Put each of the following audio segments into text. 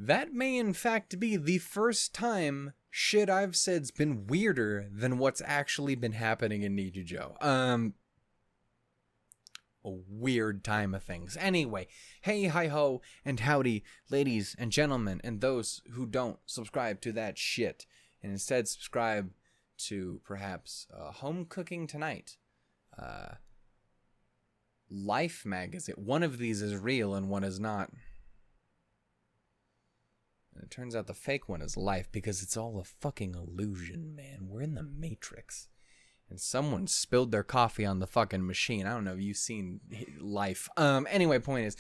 that may in fact be the first time shit I've said's been weirder than what's actually been happening in Nichijou. A weird time of things. Anyway, hey, hi ho, and howdy, ladies and gentlemen, and those who don't subscribe to that shit, and instead subscribe to perhaps Home Cooking Tonight, Life magazine. One of these is real and one is not. And it turns out the fake one is Life because it's all a fucking illusion, man. We're in the Matrix. And someone spilled their coffee on the fucking machine. I don't know if you've seen Life. Anyway, point is,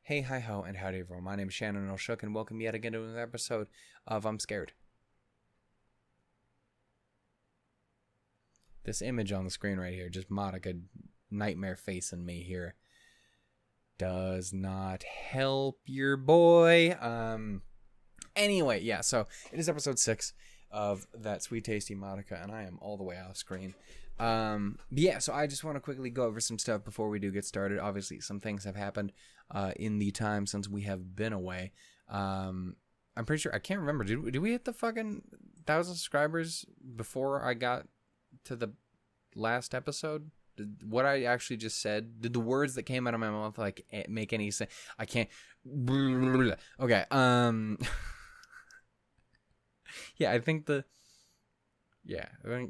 hey, hi ho, and howdy everyone. My name is Shannon O'Shook, and welcome yet again to another episode of I'm Scared. This image on the screen right here, just Madoka nightmare facing me here, does not help your boy. Anyway, yeah, so it is episode 6 of that sweet tasty Madoka, and I am all the way off screen. Yeah, so I just want to quickly go over some stuff before we do get started. Obviously, some things have happened in the time since we have been away. I'm pretty sure, I can't remember, did we hit the fucking 1,000 subscribers before I got to the last episode? What I actually just said, did the words that came out of my mouth like make any sense? I can't. Okay. Yeah, I think I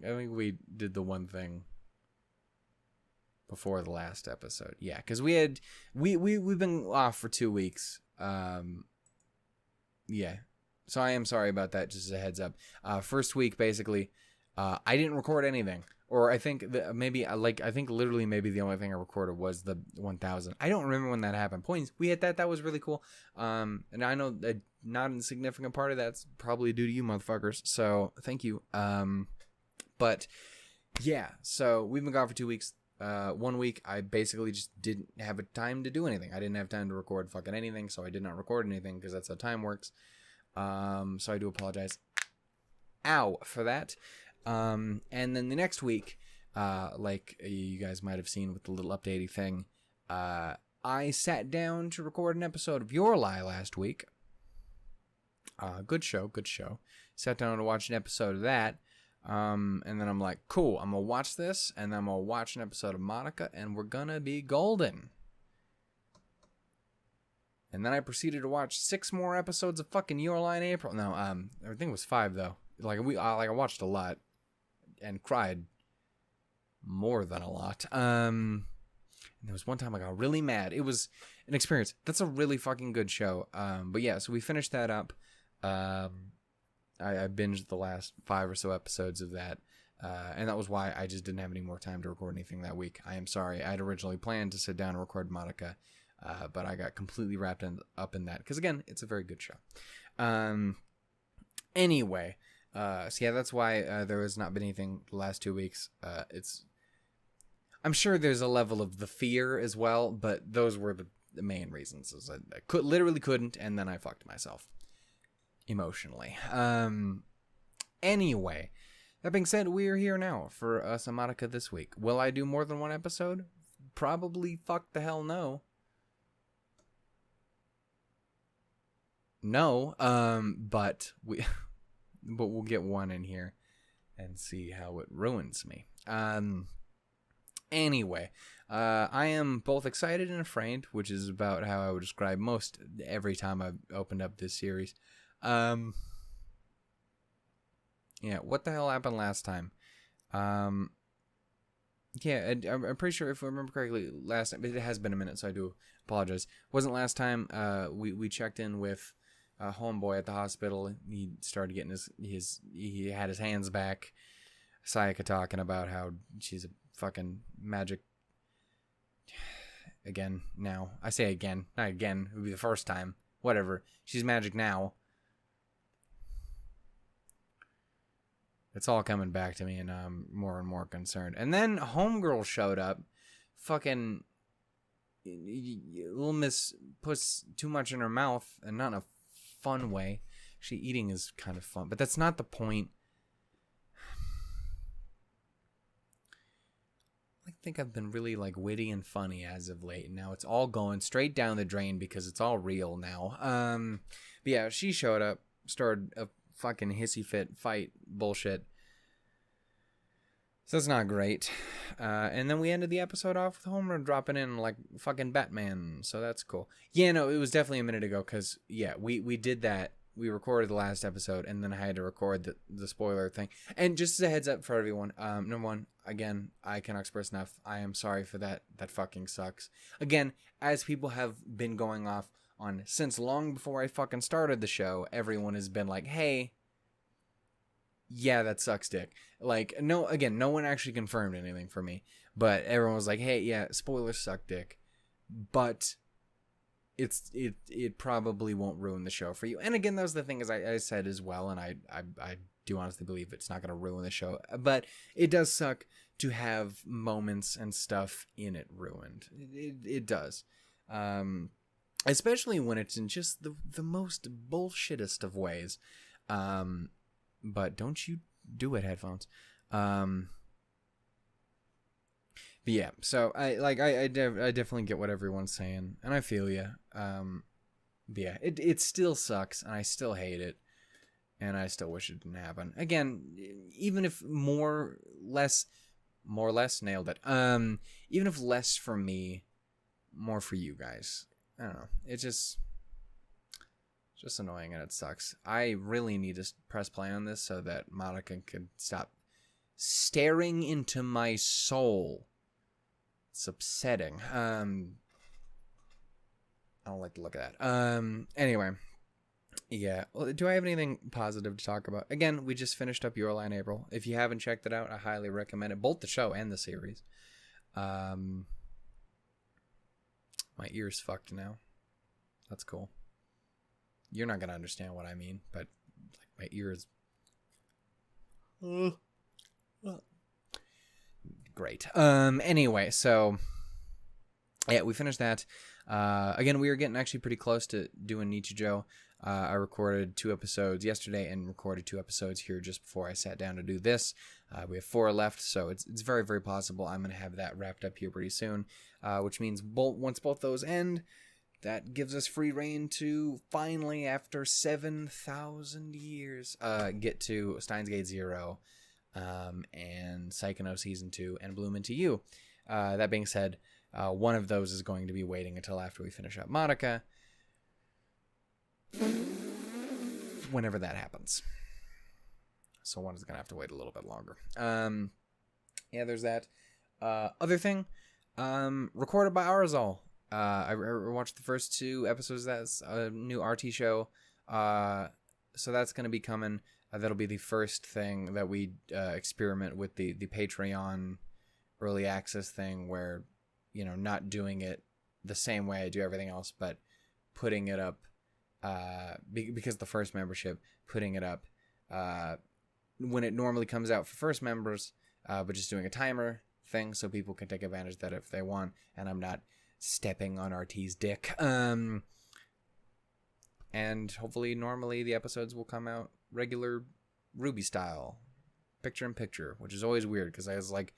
think we did the one thing before the last episode. Yeah, because we've been off for 2 weeks. Yeah, so I am sorry about that. Just as a heads up. First week, basically, I didn't record anything. Or I think literally maybe the only thing I recorded was the 1,000. I don't remember when that happened. Points, we hit that. That was really cool. And I know that not a significant part of that's probably due to you motherfuckers. So thank you. But yeah, so we've been gone for 2 weeks. 1 week, I basically just didn't have a time to do anything. I didn't have time to record fucking anything. So I did not record anything because that's how time works. So I do apologize. Ow for that. And then the next week, like you guys might have seen with the little updatey thing, I sat down to record an episode of Your Lie last week. Good show. Sat down to watch an episode of that. And then I'm like, cool, I'm gonna watch this, and then I'm gonna watch an episode of Madoka, and we're gonna be golden. And then I proceeded to watch 6 more episodes of fucking Your Lie in April. No, I think it was 5 though. I watched a lot. And cried more than a lot. And there was one time I got really mad. It was an experience. That's a really fucking good show. But yeah, so we finished that up. I binged the last 5 or so episodes of that. And that was why I just didn't have any more time to record anything that week. I am sorry. I had originally planned to sit down and record Madoka. But I got completely wrapped up in that. Because again, it's a very good show. Anyway. So yeah, that's why there has not been anything the last 2 weeks. I'm sure there's a level of the fear as well, but those were the main reasons. I literally couldn't, and then I fucked myself emotionally. Anyway, that being said, we are here now for some Madoka this week. Will I do more than one episode? Probably fuck the hell no. No, but we'll get one in here and see how it ruins me. Anyway, I am both excited and afraid, which is about how I would describe most every time I've opened up this series. Yeah, what the hell happened last time? Yeah, I'm pretty sure if I remember correctly, last time, it has been a minute, so I do apologize. Wasn't last time we checked in with homeboy at the hospital. He started getting he had his hands back. Sayaka talking about how she's a fucking magic again now. I say again, not again. It would be the first time. Whatever. She's magic now. It's all coming back to me, and I'm more and more concerned. And then homegirl showed up. Fucking little miss puts too much in her mouth, and not in a fun way. Actually, eating is kind of fun, but that's not the point. I think I've been really like witty and funny as of late, and now it's all going straight down the drain because it's all real now. But yeah, she showed up, started a fucking hissy fit fight bullshit. So that's not great. And then we ended the episode off with Homer dropping in like fucking Batman. So that's cool. Yeah, no, it was definitely a minute ago because, yeah, we did that. We recorded the last episode, and then I had to record the spoiler thing. And just as a heads up for everyone, number one, again, I cannot express enough. I am sorry for that. That fucking sucks. Again, as people have been going off on since long before I fucking started the show, everyone has been like, hey, yeah, that sucks dick. Like, no one actually confirmed anything for me. But everyone was like, hey, yeah, spoilers suck dick. But it probably won't ruin the show for you. And again, that was the thing, as I said as well, and I do honestly believe it's not going to ruin the show. But it does suck to have moments and stuff in it ruined. It does. Especially when it's in just the most bullshittest of ways. But don't you do it, headphones. But yeah, so I definitely get what everyone's saying, and I feel you. But yeah, it still sucks, and I still hate it, and I still wish it didn't happen. Again, even if more or less nailed it. Even if less for me, more for you guys. I don't know. It's just annoying, and it sucks. I really need to press play on this so that Monica can stop staring into my soul. It's upsetting. I don't like to look at that. Anyway. Yeah. Well, do I have anything positive to talk about? Again, we just finished up Your Lie in April. If you haven't checked it out, I highly recommend it. Both the show and the series. My ear's fucked now. That's cool. You're not going to understand what I mean, but like, my ear is... Great. Anyway, so... Yeah, we finished that. Again, we were getting actually pretty close to doing Nichijou. I recorded 2 episodes yesterday and recorded 2 episodes here just before I sat down to do this. We have 4 left, so it's very, very possible I'm going to have that wrapped up here pretty soon, which means once both those end... That gives us free reign to finally, after 7,000 years, get to Steins Gate 0, and Psychono Season 2, and Bloom Into You. That being said, one of those is going to be waiting until after we finish up Madoka. Whenever that happens. So one is going to have to wait a little bit longer. Yeah, there's that. Other thing, recorded by Arizal. I watched the first 2 episodes. That's a new RT show. So that's going to be coming. That'll be the first thing that we experiment with the Patreon early access thing where, you know, not doing it the same way I do everything else, but putting it up, because the first membership, putting it up when it normally comes out for first members, but just doing a timer thing so people can take advantage of that if they want, and I'm not stepping on RT's dick. And hopefully normally the episodes will come out regular Ruby style, picture in picture, which is always weird because I was like,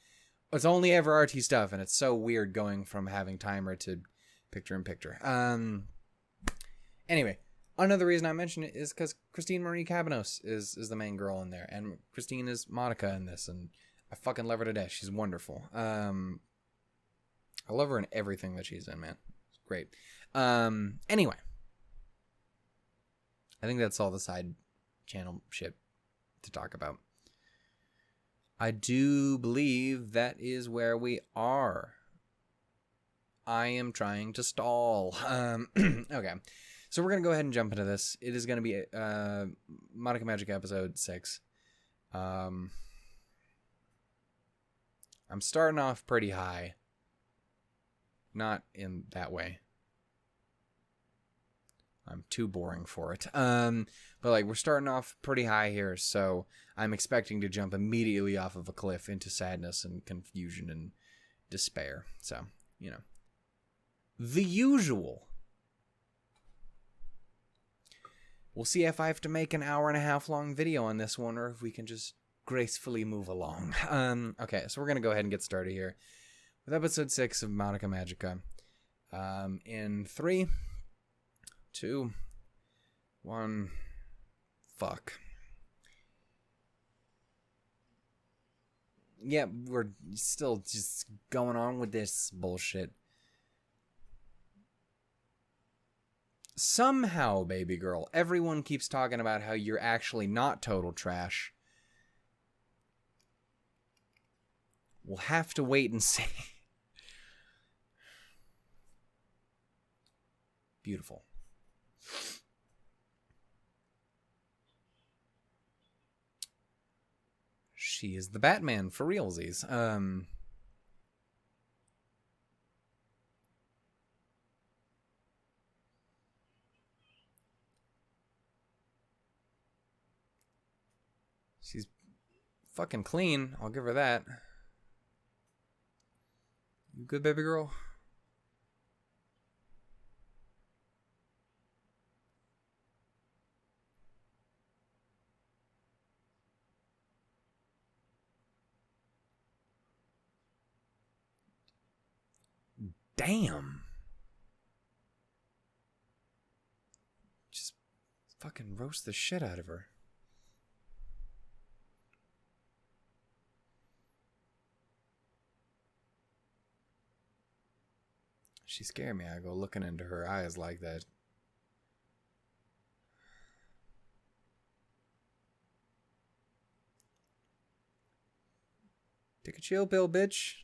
it's only ever RT stuff, and it's so weird going from having timer to picture in picture. Anyway, another reason I mention it is because Christine Marie Cabanos is the main girl in there, and Christine is Monica in this, and I fucking love her to death. She's wonderful. I love her in everything that she's in, man. It's great. Anyway. I think that's all the side channel shit to talk about. I do believe that is where we are. I am trying to stall. Okay. So we're going to go ahead and jump into this. It is going to be Madoka Magica episode 6. I'm starting off pretty high. Not in that way. I'm too boring for it. But like, we're starting off pretty high here, so I'm expecting to jump immediately off of a cliff into sadness and confusion and despair. So, you know, the usual. We'll see if I have to make an 1.5 hour long video on this one, or if we can just gracefully move along. Okay, so we're gonna go ahead and get started here. with episode 6 of Madoka Magica. In 3, 2, 1, fuck. Yeah, we're still just going on with this bullshit. Somehow, baby girl, everyone keeps talking about how you're actually not total trash. We'll have to wait and see. Beautiful. She is the Batman for realsies. She's fucking clean. I'll give her that. You good, baby girl? Damn. Just fucking roast the shit out of her. She scared me. I go looking into her eyes like that. Take a chill pill, bitch.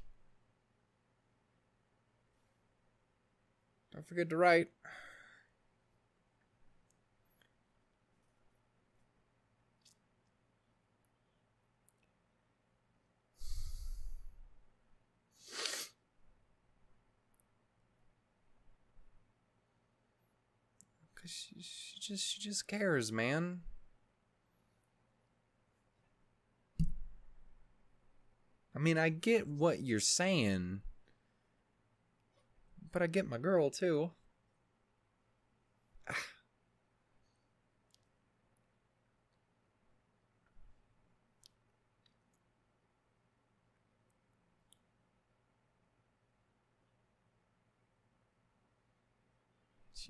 Don't forget to write. Cause she just cares, man. I mean, I get what you're saying, but I get my girl too.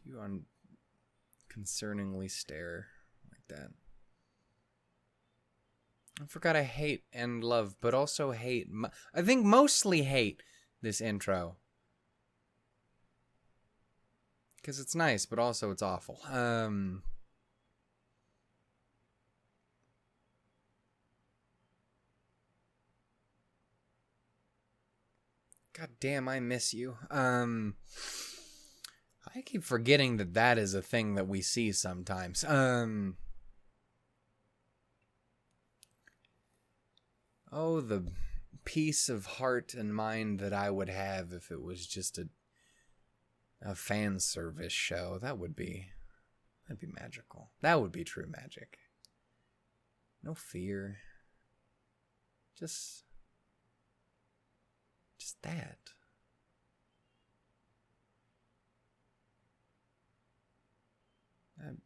You unconcerningly stare like that. I forgot I hate and love, but also hate. I think mostly hate this intro. Because it's nice, but also it's awful. God damn, I miss you. I keep forgetting that is a thing that we see sometimes. Oh, the peace of heart and mind that I would have if it was just a fan service show. That'd be magical. That would be true magic. No fear. Just that.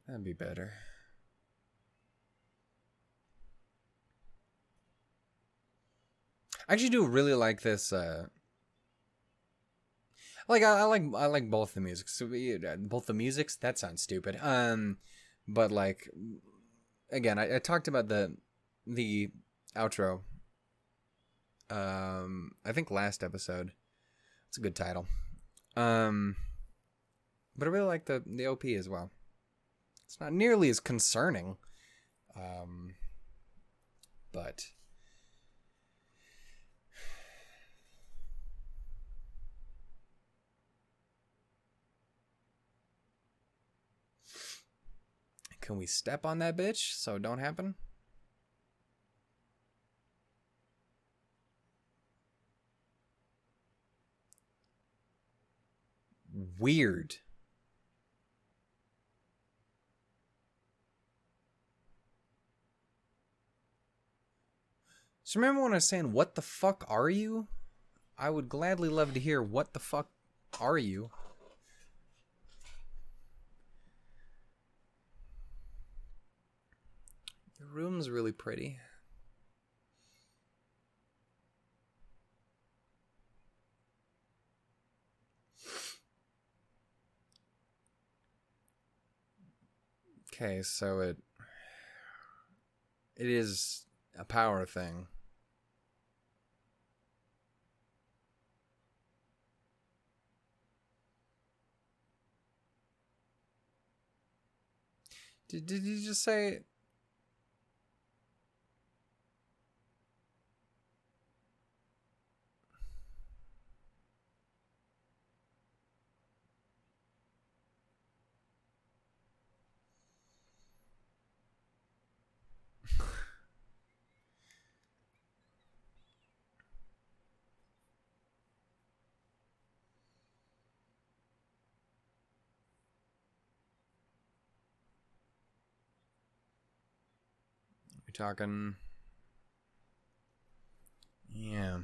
That'd be better. I actually do really like this. I like both the music. So both the musics. That sounds stupid. But like, again, I talked about the outro. I think last episode. It's a good title. But I really like the OP as well. It's not nearly as concerning. But can we step on that bitch so it don't happen? Weird. So remember when I was saying, what the fuck are you? I would gladly love to hear, what the fuck are you? Your room's really pretty. Okay, so it is a power thing. Did you just say? We're talking. Yeah.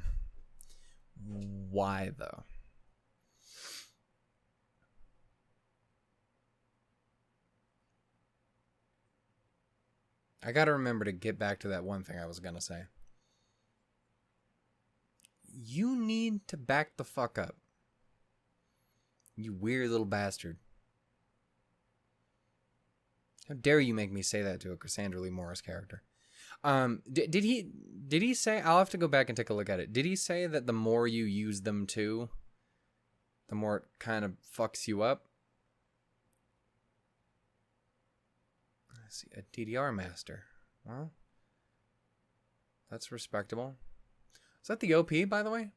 Why though? I gotta remember to get back to that one thing I was gonna say. You need to back the fuck up. You weird little bastard. How dare you make me say that to a Cassandra Lee Morris character? Did he say? I'll have to go back and take a look at it. Did he say that the more you use them too, the more it kind of fucks you up? Let's see, a DDR master. Well, that's respectable. Is that the OP, by the way?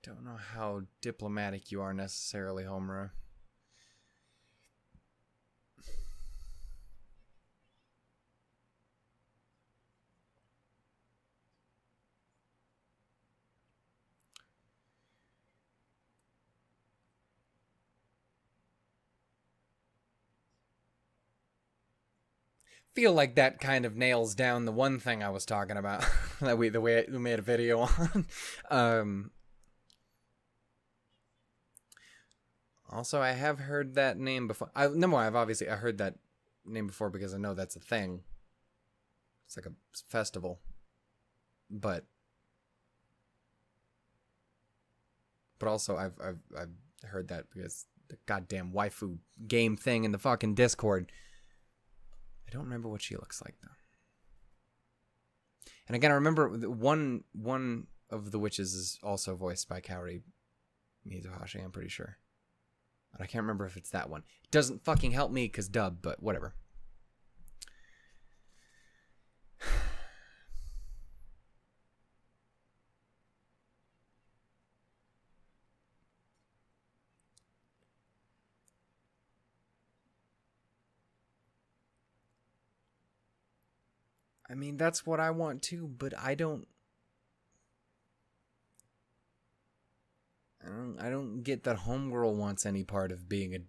Don't know how diplomatic you are necessarily, Homura. Feel like that kind of nails down the one thing I was talking about that we made a video on. Also, I have heard that name before. I've obviously heard that name before because I know that's a thing. It's like a festival, but also I've heard that because the goddamn waifu game thing in the fucking Discord. I don't remember what she looks like though. And again, I remember one of the witches is also voiced by Kaori Mizuhashi, I'm pretty sure. But I can't remember if it's that one. It doesn't fucking help me because dub, but whatever. I mean, that's what I want too, but I don't get that Homegirl wants any part of being a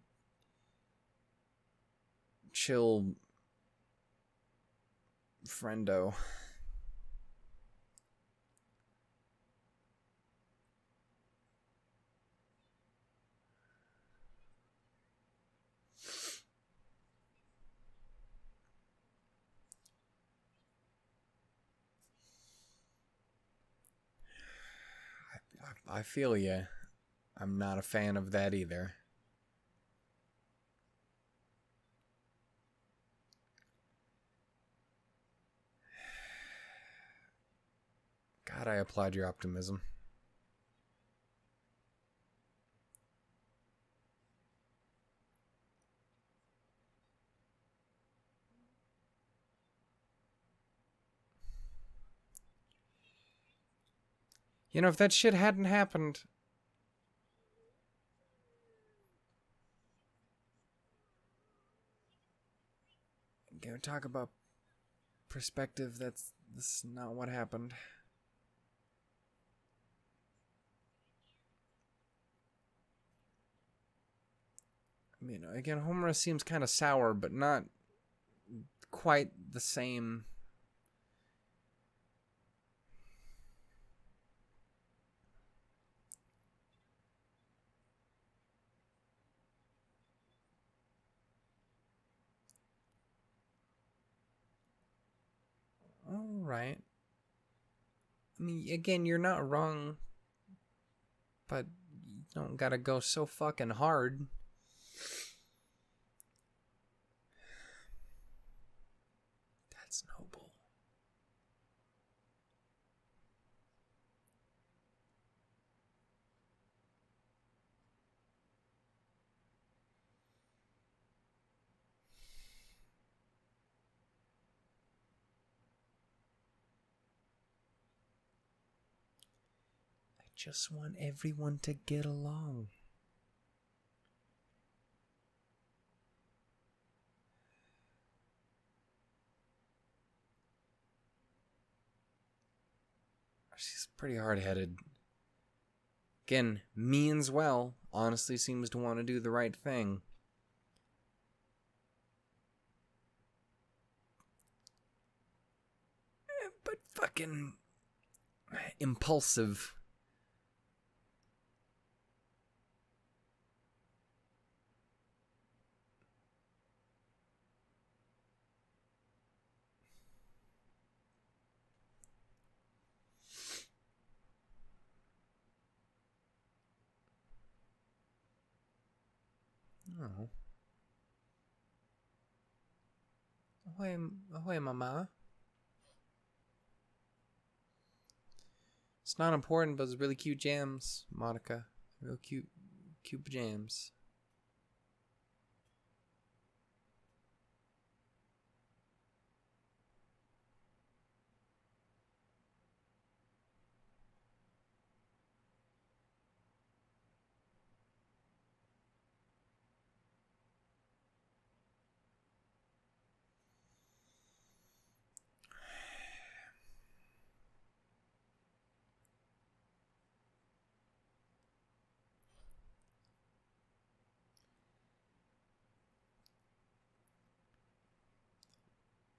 chill friendo. I feel ya. I'm not a fan of that either. God, I applaud your optimism. You know, if that shit hadn't happened... Go talk about perspective, that's not what happened. You know, again, Homura seems kind of sour, but not quite the same. All right. I mean, again, you're not wrong, but you don't gotta go so fucking hard. That's noble. I just want everyone to get along. She's pretty hard-headed. Again, means well. Honestly seems to want to do the right thing. But fucking impulsive. Oh. Ahoy, ahoy, mama. It's not important, but it's really cute jams, Monica. Real cute jams.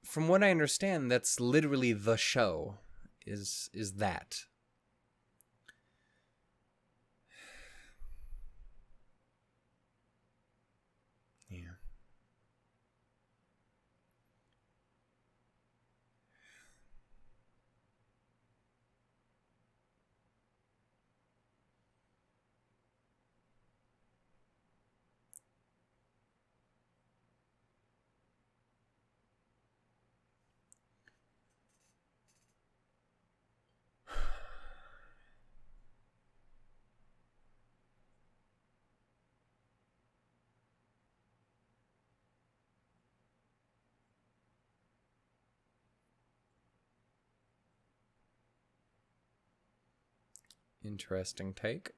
From what I understand, that's literally the show. Is that? Yeah. Interesting take.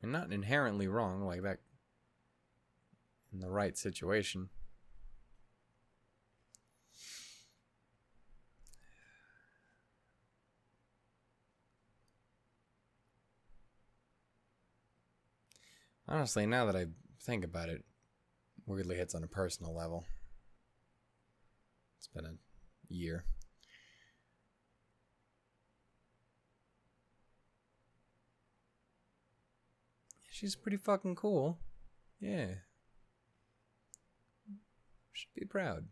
And not inherently wrong, like that. In the right situation. Honestly, now that I think about it, weirdly hits on a personal level. It's been a year. She's pretty fucking cool. Yeah. Should be proud.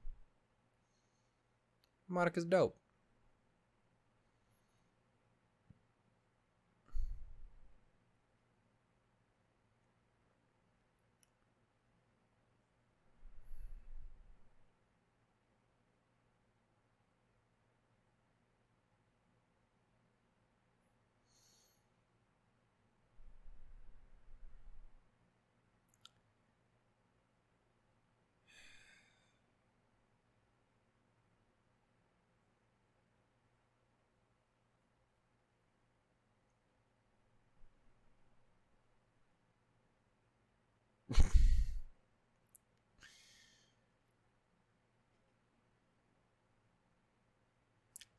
Monica's dope.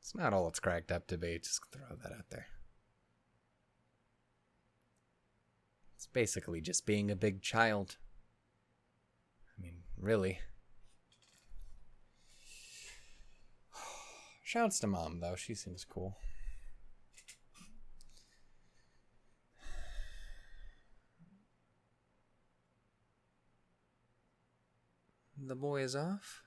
It's not all it's cracked up to be. Just throw that out there. It's basically just being a big child. I mean, really. Shouts to Mom, though. She seems cool. The boy is off.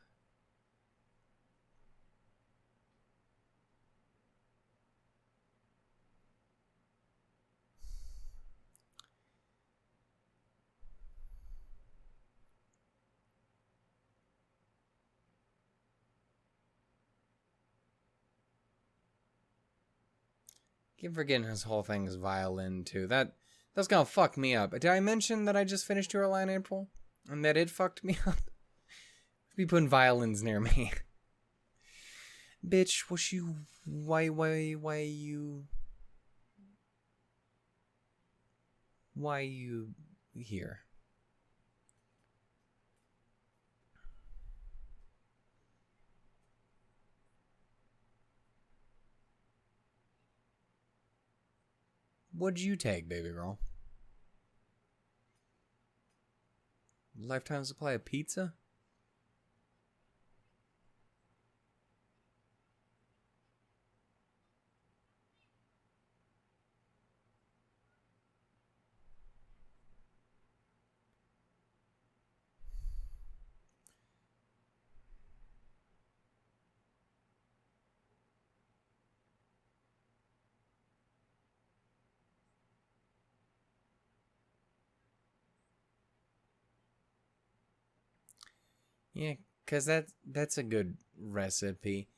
Keep forgetting his whole thing is violin, too. That's gonna fuck me up. Did I mention that I just finished Your Lie in April? And that it fucked me up? Be putting violins near me. Bitch, what you... Why you... Why you here? What'd you take, baby girl? Lifetime supply of pizza? Yeah, because that's a good recipe.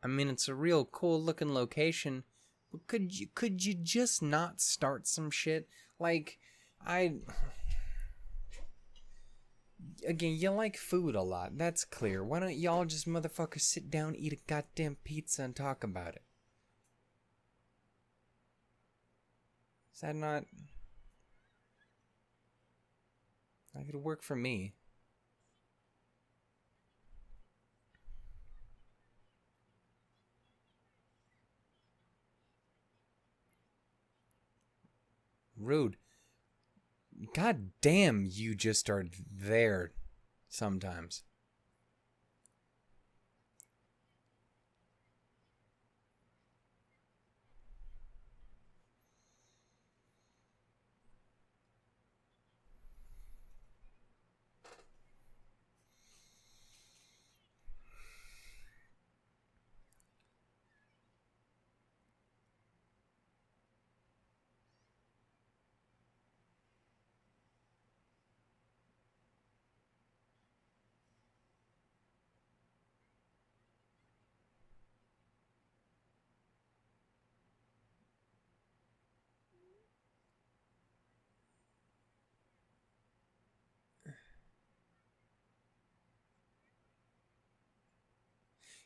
I mean, it's a real cool looking location, but could you just not start some shit? Like, again, you like food a lot. That's clear. Why don't y'all just motherfuckers sit down, eat a goddamn pizza, and talk about it? Is that not... That could work for me. Rude. God damn, you just are there sometimes.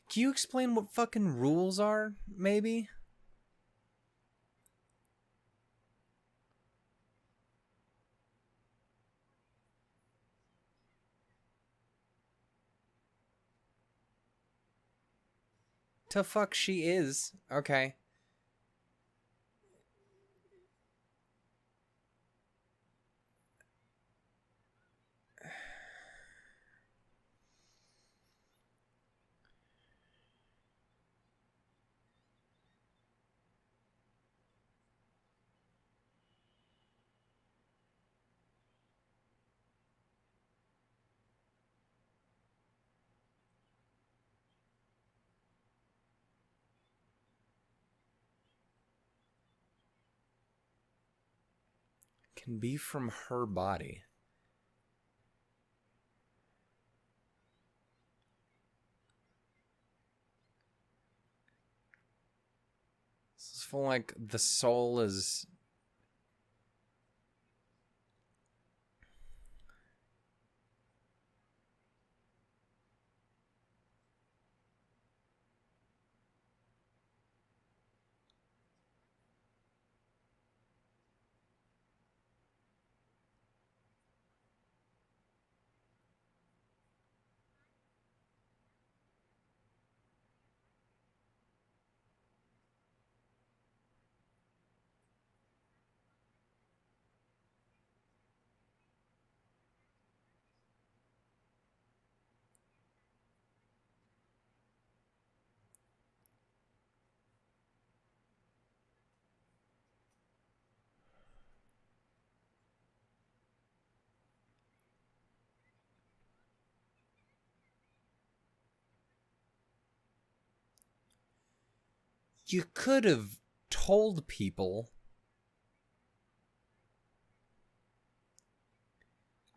Can you explain what fucking rules are, maybe? To fuck she is. Okay. can be from her body. This is for like the soul is. You could have told people.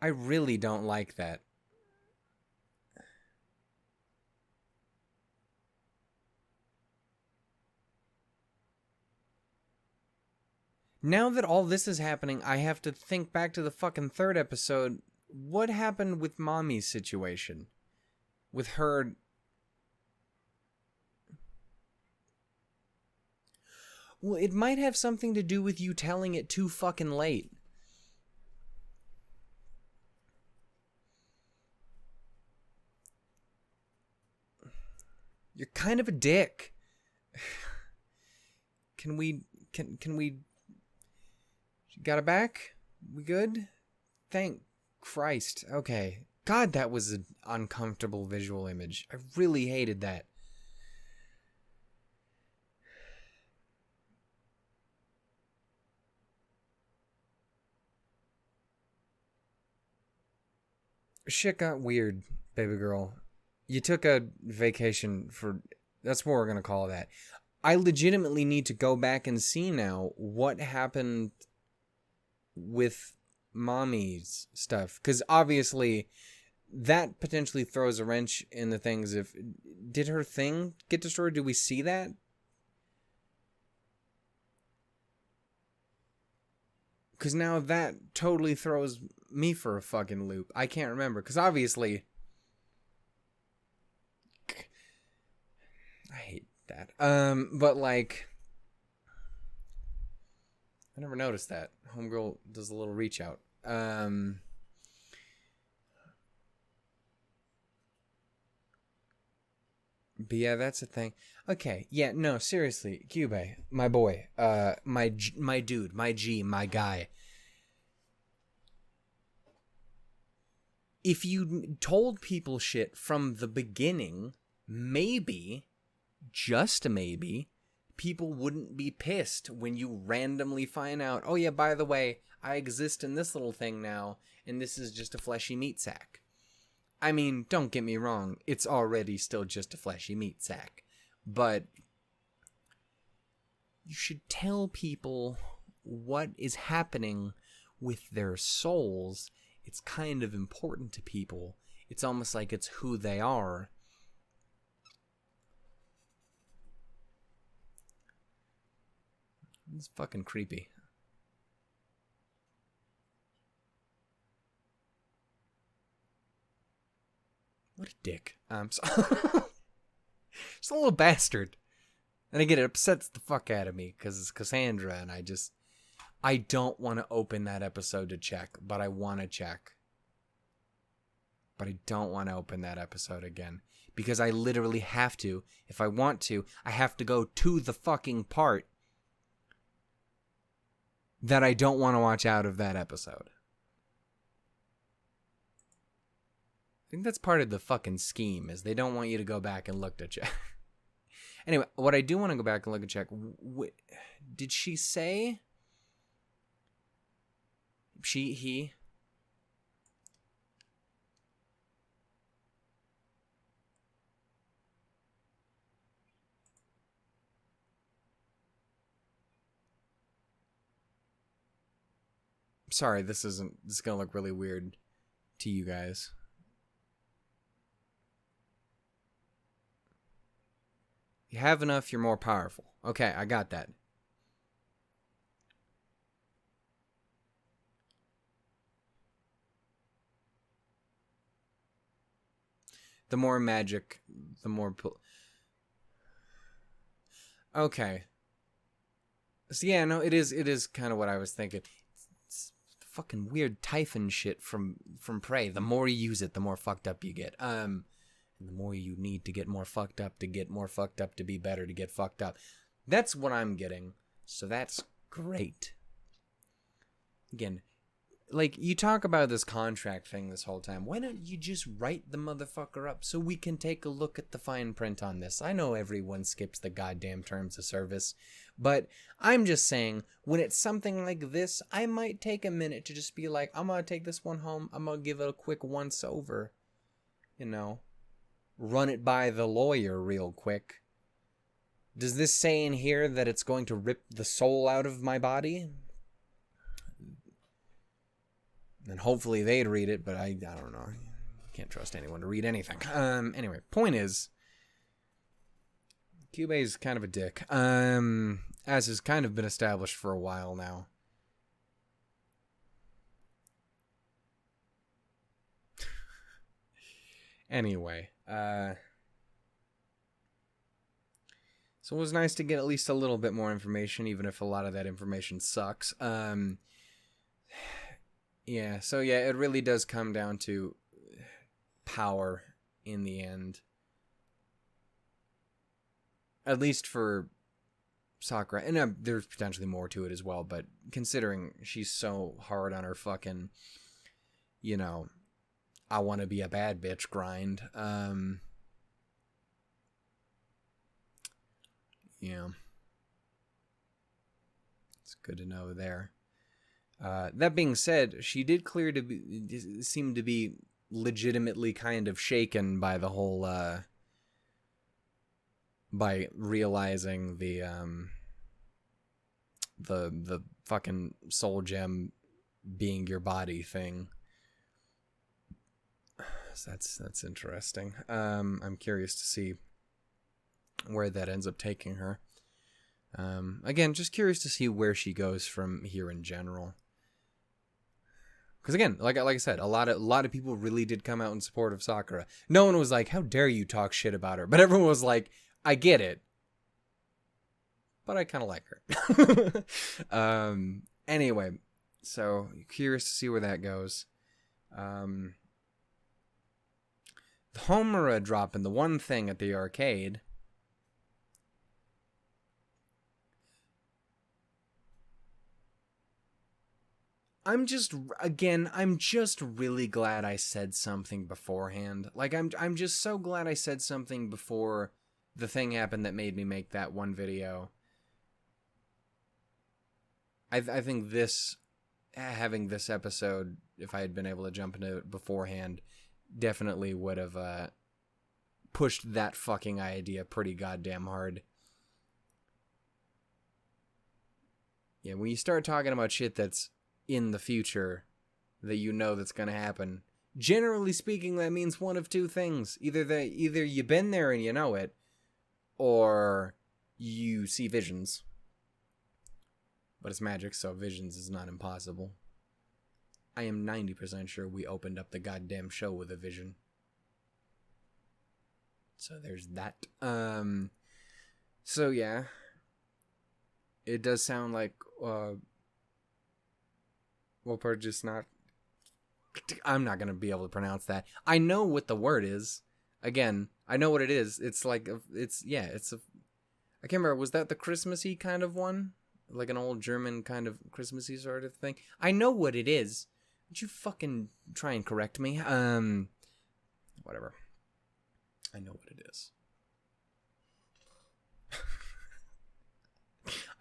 I really don't like that. Now that all this is happening, I have to think back to the fucking third episode. What happened with Mami's situation? With her... Well, it might have something to do with you telling it too fucking late. You're kind of a dick. Can we... Got it back? We good? Thank Christ. Okay. God, that was an uncomfortable visual image. I really hated that. Shit got weird, baby girl. You took a vacation for... That's what we're going to call that. I legitimately need to go back and see now what happened with Mommy's stuff. Because obviously, that potentially throws a wrench in the things. If did her thing get destroyed? Do we see that? Because now that totally throws me for a fucking loop. I can't remember. Because obviously... I hate that. But like... I never noticed that. Homegirl does a little reach out. But yeah, that's the thing. Okay, yeah, no, seriously, Kyuubey, my boy, my dude, my G, my guy. If you told people shit from the beginning, maybe, just maybe, people wouldn't be pissed when you randomly find out, oh yeah, by the way, I exist in this little thing now, and this is just a fleshy meat sack. I mean, don't get me wrong, it's already still just a fleshy meat sack. But you should tell people what is happening with their souls. It's kind of important to people. It's almost like it's who they are. It's fucking creepy. What a dick. I'm sorry. Just a little bastard. And again, it upsets the fuck out of me because it's Cassandra, and I don't want to open that episode to check, but I want to check. But I don't want to open that episode again because I literally have to. If I want to, I have to go to the fucking part that I don't want to watch out of that episode. I think that's part of the fucking scheme, is they don't want you to go back and look to check. Anyway, what I do want to go back and look and check, did she say... he... Sorry, this is gonna look really weird to you guys. You have enough, you're more powerful. Okay, I got that. The more magic, the more... Okay. So yeah, no, it is kind of what I was thinking. It's fucking weird Typhon shit from Prey. The more you use it, the more fucked up you get. And the more you need to get more fucked up, to be better, to get fucked up. That's what I'm getting. So that's great. Again, like, you talk about this contract thing this whole time. Why don't you just write the motherfucker up so we can take a look at the fine print on this? I know everyone skips the goddamn terms of service, but I'm just saying, when it's something like this, I might take a minute to just be like, I'm gonna take this one home, I'm gonna give it a quick once over. You know? Run it by the lawyer real quick. Does this say in here that it's going to rip the soul out of my body? And hopefully they'd read it, but I don't know. Can't trust anyone to read anything. Anyway, point is, Kyuubey's kind of a dick. As has kind of been established for a while now. Anyway, so it was nice to get at least a little bit more information, even if a lot of that information sucks. Yeah, so yeah, it really does come down to power in the end. At least for Sakura. And there's potentially more to it as well, but considering she's so hard on her fucking, you know, I want to be a bad bitch grind. Yeah. It's good to know there. That being said, she did seem to be legitimately kind of shaken by the whole, by realizing the fucking soul gem being your body thing. So that's interesting. I'm curious to see where that ends up taking her. Again, just curious to see where she goes from here in general. Because again, like I said, a lot of people really did come out in support of Sakura. No one was like, "How dare you talk shit about her?" But everyone was like, "I get it, but I kind of like her." Anyway, so curious to see where that goes. The Homura dropping the one thing at the arcade. I'm just really glad I said something beforehand. Like, I'm just so glad I said something before the thing happened that made me make that one video. I think having this episode, if I had been able to jump into it beforehand, definitely would have pushed that fucking idea pretty goddamn hard. Yeah, when you start talking about shit that's in the future that you know that's going to happen, generally speaking, that means one of two things. Either you've been there and you know it, or you see visions. But it's magic, so visions is not impossible. I am 90% sure we opened up the goddamn show with a vision. So there's that. So yeah. It does sound like, we're just not... I'm not going to be able to pronounce that. I know what the word is. Again, I know what it is. It's like, I can't remember, was that the Christmassy kind of one? Like an old German kind of Christmassy sort of thing? I know what it is. Would you fucking try and correct me? Whatever. I know what it is.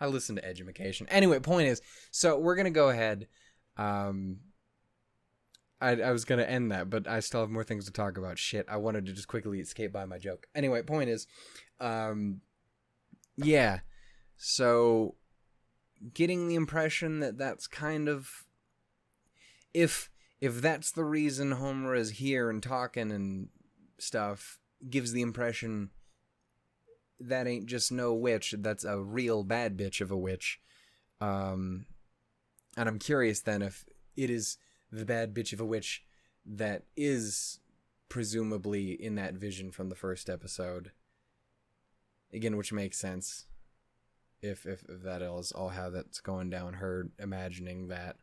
I listen to Edumacation. Anyway, point is, so we're going to go ahead. I was going to end that, but I still have more things to talk about. Shit, I wanted to just quickly escape by my joke. Anyway, point is, yeah, so getting the impression that that's kind of if that's the reason Homer is here and talking and stuff, gives the impression that ain't just no witch, that's a real bad bitch of a witch. And I'm curious then if it is the bad bitch of a witch that is presumably in that vision from the first episode. Again, which makes sense. If that is all how that's going down, her imagining that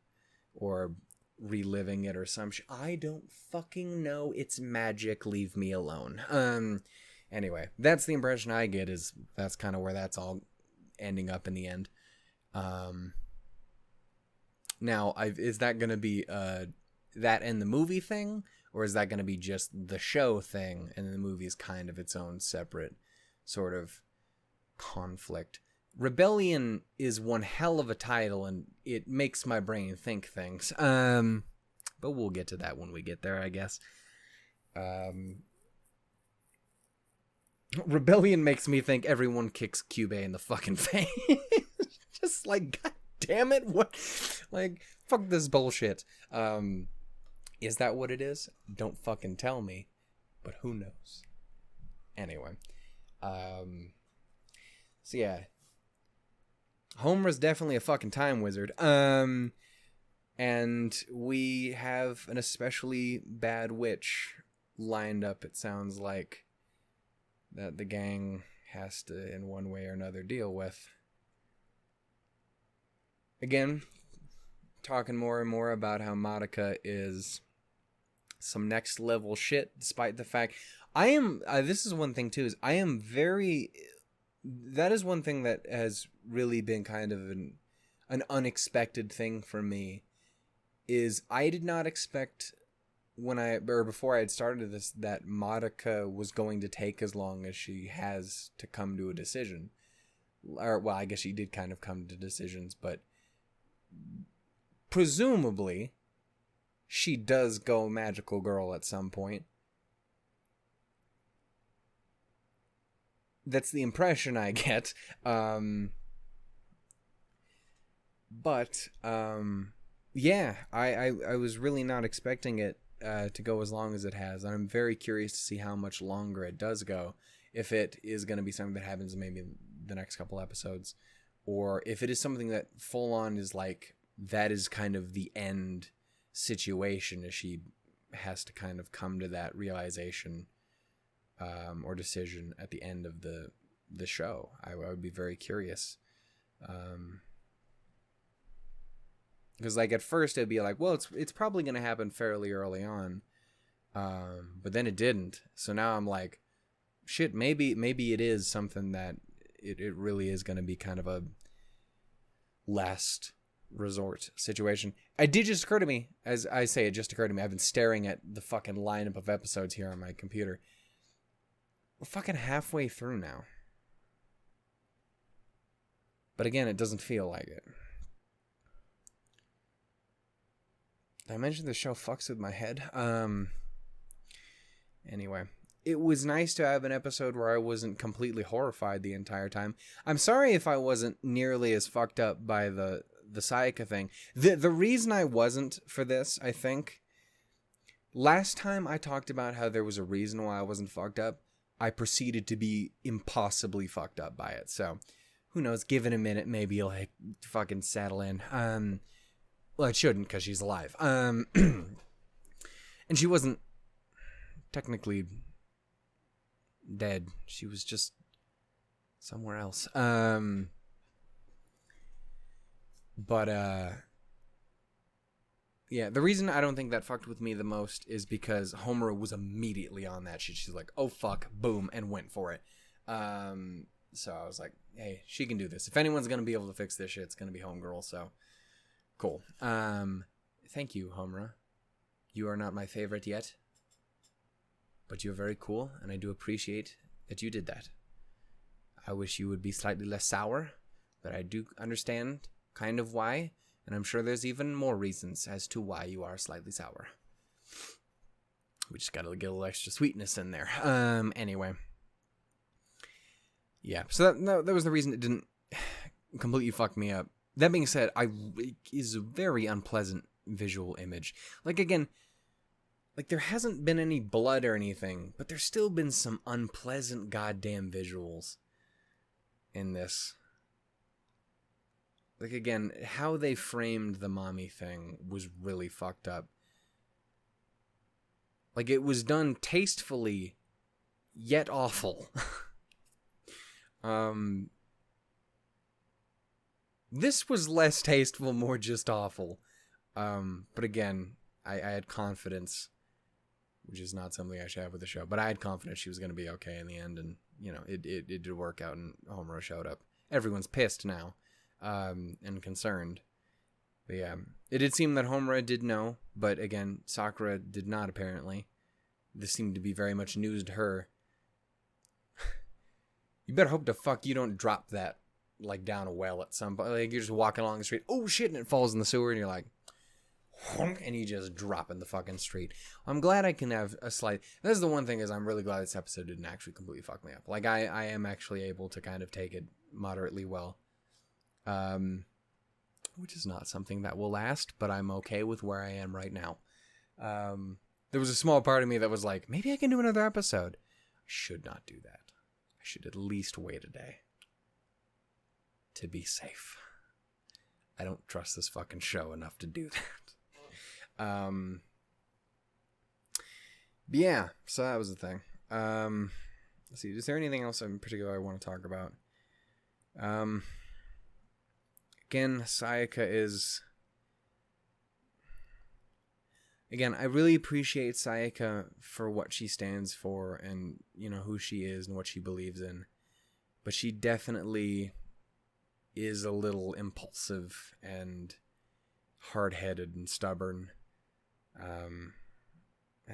or reliving it or some shit. I don't fucking know. It's magic. Leave me alone. Anyway, that's the impression I get, is that's kind of where that's all ending up in the end. Now, is that going to be that and the movie thing, or is that going to be just the show thing, and the movie is kind of its own separate sort of conflict? Rebellion is one hell of a title, and it makes my brain think things. But we'll get to that when we get there, I guess. Rebellion makes me think everyone kicks Kyuubey in the fucking face. Just like, god damn it, what? Like, fuck this bullshit. Is that what it is? Don't fucking tell me. But who knows? Anyway. So yeah. Homer's definitely a fucking time wizard. And we have an especially bad witch lined up, it sounds like, that the gang has to, in one way or another, deal with. Again, talking more and more about how Madoka is some next level shit, despite the fact I am, this is one thing too, is I am very, that is one thing that has really been kind of an unexpected thing for me, is I did not expect before I had started this, that Madoka was going to take as long as she has to come to a decision. Or, well, I guess she did kind of come to decisions, but presumably she does go magical girl at some point. That's the impression I get. Yeah, I was really not expecting it to go as long as it has. I'm very curious to see how much longer it does go. If it is going to be something that happens maybe the next couple episodes, or if it is something that full on is like, that is kind of the end situation, as she has to kind of come to that realization or decision at the end of the show. I would be very curious. Because like at first it'd be like, well, it's probably going to happen fairly early on, but then it didn't. So now I'm like, shit, maybe it is something that it really is going to be kind of a last resort situation. It did just occur to me, as I say, it just occurred to me. I've been staring at the fucking lineup of episodes here on my computer. We're fucking halfway through now. But again, it doesn't feel like it. Did I mention the show fucks with my head? Anyway, it was nice to have an episode where I wasn't completely horrified the entire time. I'm sorry if I wasn't nearly as fucked up by the Sayaka thing. The reason I wasn't for this, I think, last time I talked about how there was a reason why I wasn't fucked up, I proceeded to be impossibly fucked up by it. So, who knows, give it a minute, maybe you'll fucking settle in. Well, it shouldn't, because she's alive. And she wasn't technically dead. She was just somewhere else. Yeah, the reason I don't think that fucked with me the most is because Homer was immediately on that shit. She's like, oh fuck, boom, and went for it. So I was like, hey, she can do this. If anyone's going to be able to fix this shit, it's going to be Homegirl, so cool. Thank you, Homura. You are not my favorite yet, but you're very cool, and I do appreciate that you did that. I wish you would be slightly less sour, but I do understand kind of why, and I'm sure there's even more reasons as to why you are slightly sour. We just gotta get a little extra sweetness in there. Anyway. Yeah, so that was the reason it didn't completely fuck me up. That being said, it is a very unpleasant visual image. Like, again, like, there hasn't been any blood or anything, but there's still been some unpleasant goddamn visuals in this. Like, again, how they framed the mommy thing was really fucked up. Like, it was done tastefully, yet awful. This was less tasteful, more just awful. But again, I had confidence, which is not something I should have with the show, but I had confidence she was going to be okay in the end, and, you know, it did work out, and Homura showed up. Everyone's pissed now, and concerned. But yeah, it did seem that Homura did know, but again, Sakura did not, apparently. This seemed to be very much news to her. You better hope to fuck you don't drop that, like, down a well at some point. Like, you're just walking along the street, oh shit, and it falls in the sewer, and you're like, and you just drop in the fucking street. I'm glad I can have a slight... That's the one thing, is I'm really glad this episode didn't actually completely fuck me up. Like, I am actually able to kind of take it moderately well. Which is not something that will last, but I'm okay with where I am right now. There was a small part of me that was like, maybe I can do another episode. I should not do that. I should at least wait a day. To be safe. I don't trust this fucking show enough to do that. But yeah, so that was the thing. Let's see, is there anything else in particular I want to talk about? Again, Sayaka is... Again, I really appreciate Sayaka for what she stands for and, you know, who she is and what she believes in. But she definitely is a little impulsive and hard-headed and stubborn. And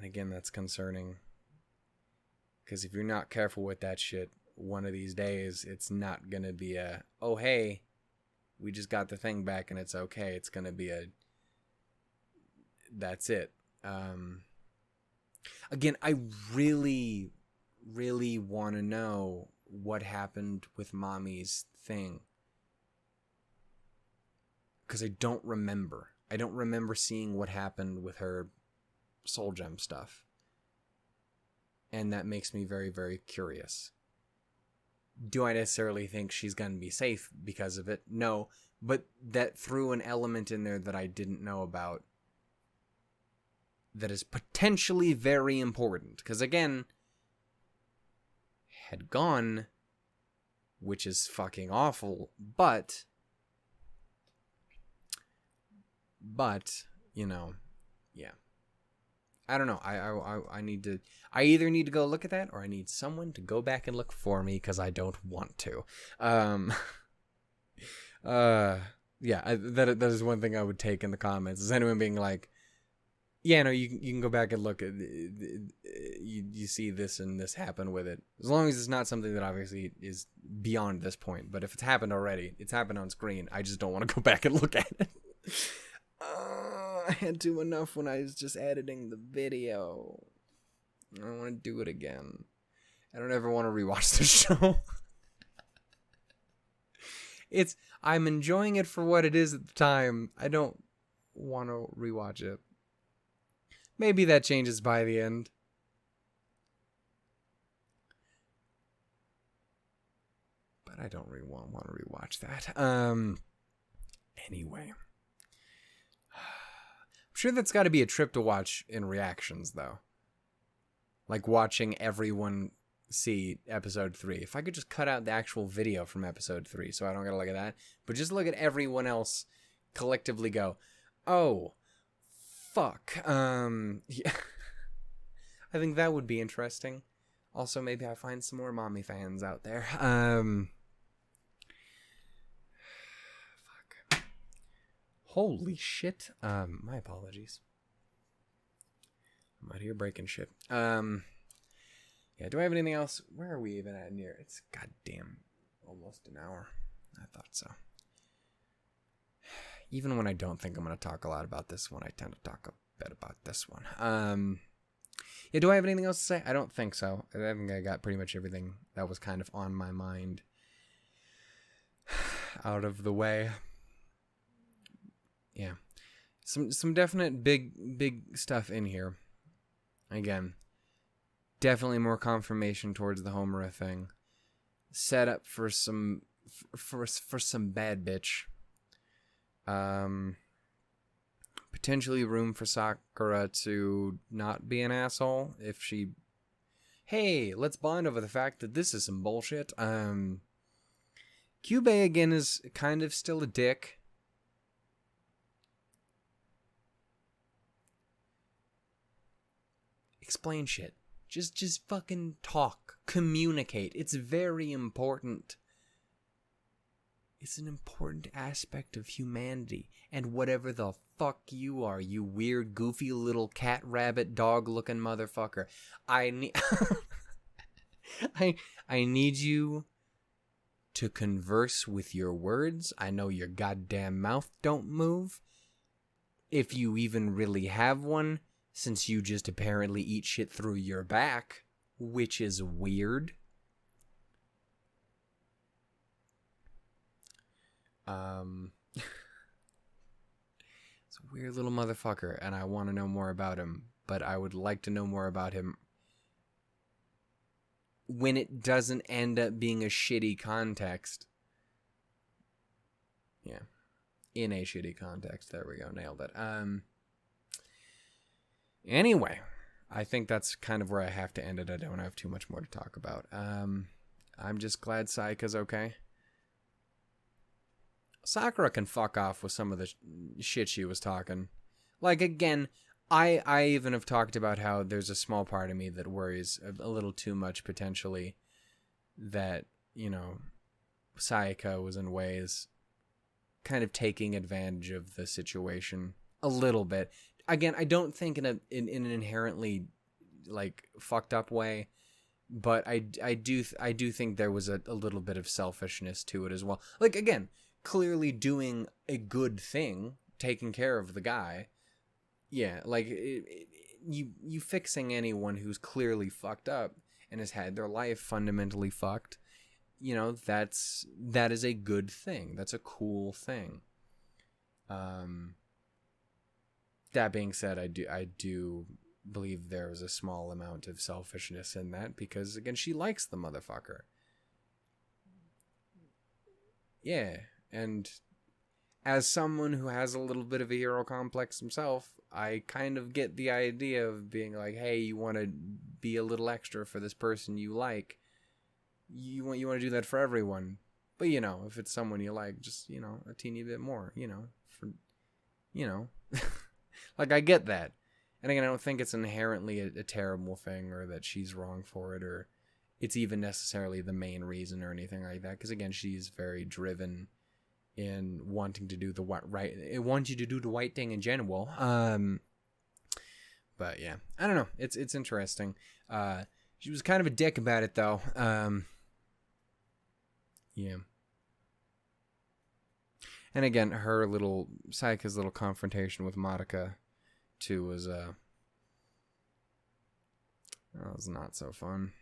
again, that's concerning. Because if you're not careful with that shit, one of these days, it's not going to be a, oh, hey, we just got the thing back and it's okay. It's going to be a, that's it. Again, I really, really want to know what happened with Mommy's thing. Because I don't remember. I don't remember seeing what happened with her Soul Gem stuff. And that makes me very, very curious. Do I necessarily think she's going to be safe because of it? No. But that threw an element in there that I didn't know about that is potentially very important. Because again, had gone, which is fucking awful, but, you know, yeah. I don't know. I need to... I either need to go look at that, or I need someone to go back and look for me, because I don't want to. Yeah, that is one thing I would take in the comments, is anyone being like, yeah, no, you can go back and look at... You see this and this happen with it. As long as it's not something that obviously is beyond this point. But if it's happened already, it's happened on screen, I just don't want to go back and look at it. I had to enough when I was just editing the video. I don't want to do it again. I don't ever want to rewatch the show. I'm enjoying it for what it is at the time. I don't want to rewatch it. Maybe that changes by the end. But I don't really want to rewatch that. Anyway. I'm sure that's got to be a trip to watch in reactions, though. Like watching everyone see episode 3. If I could just cut out the actual video from episode 3 so I don't gotta look at that, but just look at everyone else collectively go, oh, fuck. Yeah. I think that would be interesting. Also, maybe I find some more Mommy fans out there. Holy shit. My apologies. I'm out here breaking shit. Yeah, do I have anything else? Where are we even at in here? It's goddamn almost an hour. I thought so. Even when I don't think I'm going to talk a lot about this one, I tend to talk a bit about this one. Yeah, do I have anything else to say? I don't think so. I think I got pretty much everything that was kind of on my mind out of the way. Yeah. Some definite big stuff in here. Again, definitely more confirmation towards the Homura thing. Set up for some for some bad bitch. Potentially room for Sakura to not be an asshole if she, hey, let's bond over the fact that this is some bullshit. Kyuubey again is kind of still a dick. Explain shit. Just fucking talk. Communicate. It's very important. It's an important aspect of humanity. And whatever the fuck you are, you weird, goofy little cat, rabbit, dog-looking motherfucker. I need... I need you to converse with your words. I know your goddamn mouth don't move. If you even really have one, since you just apparently eat shit through your back, which is weird. It's a weird little motherfucker, and I want to know more about him, but I would like to know more about him when it doesn't end up being a shitty context. Yeah. In a shitty context. There we go. Nailed it. Anyway, I think that's kind of where I have to end it. I don't have too much more to talk about. I'm just glad Sayaka's okay. Sakura can fuck off with some of the shit she was talking. Like, again, I even have talked about how there's a small part of me that worries a little too much, potentially, that, you know, Sayaka was in ways kind of taking advantage of the situation a little bit. Again, I don't think in an inherently, like, fucked up way, but I do think there was a little bit of selfishness to it as well. Like, again, clearly doing a good thing, taking care of the guy. Yeah, like, you fixing anyone who's clearly fucked up and has had their life fundamentally fucked, you know, that is a good thing. That's a cool thing. That being said, I do believe there is a small amount of selfishness in that, because, again, she likes the motherfucker. Yeah, and as someone who has a little bit of a hero complex himself, I kind of get the idea of being like, hey, you want to be a little extra for this person you like. You want to do that for everyone. But, you know, if it's someone you like, just, you know, a teeny bit more, you know, for, you know. Like, I get that. And again, I don't think it's inherently a terrible thing, or that she's wrong for it, or it's even necessarily the main reason or anything like that. Because, again, she's very driven in wanting to do the right, it wants you to do the right thing in general. But yeah, I don't know. It's interesting. She was kind of a dick about it, though. Yeah. And again, Sayaka's little confrontation with Madoka, too, was not so fun.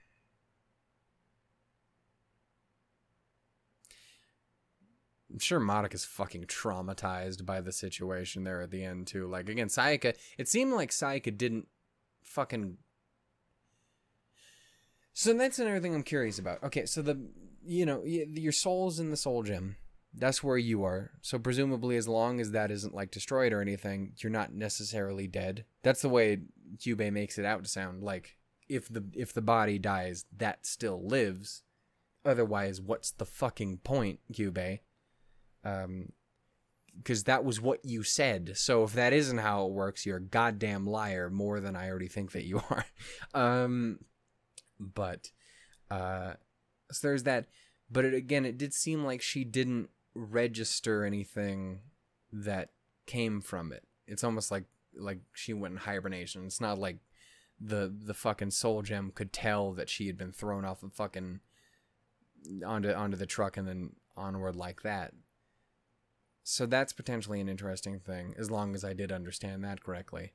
I'm sure Madoka's fucking traumatized by the situation there at the end, too. Like, again, Sayaka, it seemed like Sayaka didn't fucking... So that's another thing I'm curious about. Okay, so your soul's in the soul gem. That's where you are. So presumably, as long as that isn't, like, destroyed or anything, you're not necessarily dead. That's the way Kyuubey makes it out to sound. Like, if the body dies, that still lives. Otherwise, what's the fucking point, Kyuubey? Because that was what you said. So if that isn't how it works, you're a goddamn liar, more than I already think that you are. So there's that. But it did seem like she didn't register anything that came from it. It's almost like she went in hibernation. It's not like the fucking soul gem could tell that she had been thrown off the fucking onto the truck and then onward like that. So that's potentially an interesting thing, as long as I did understand that correctly.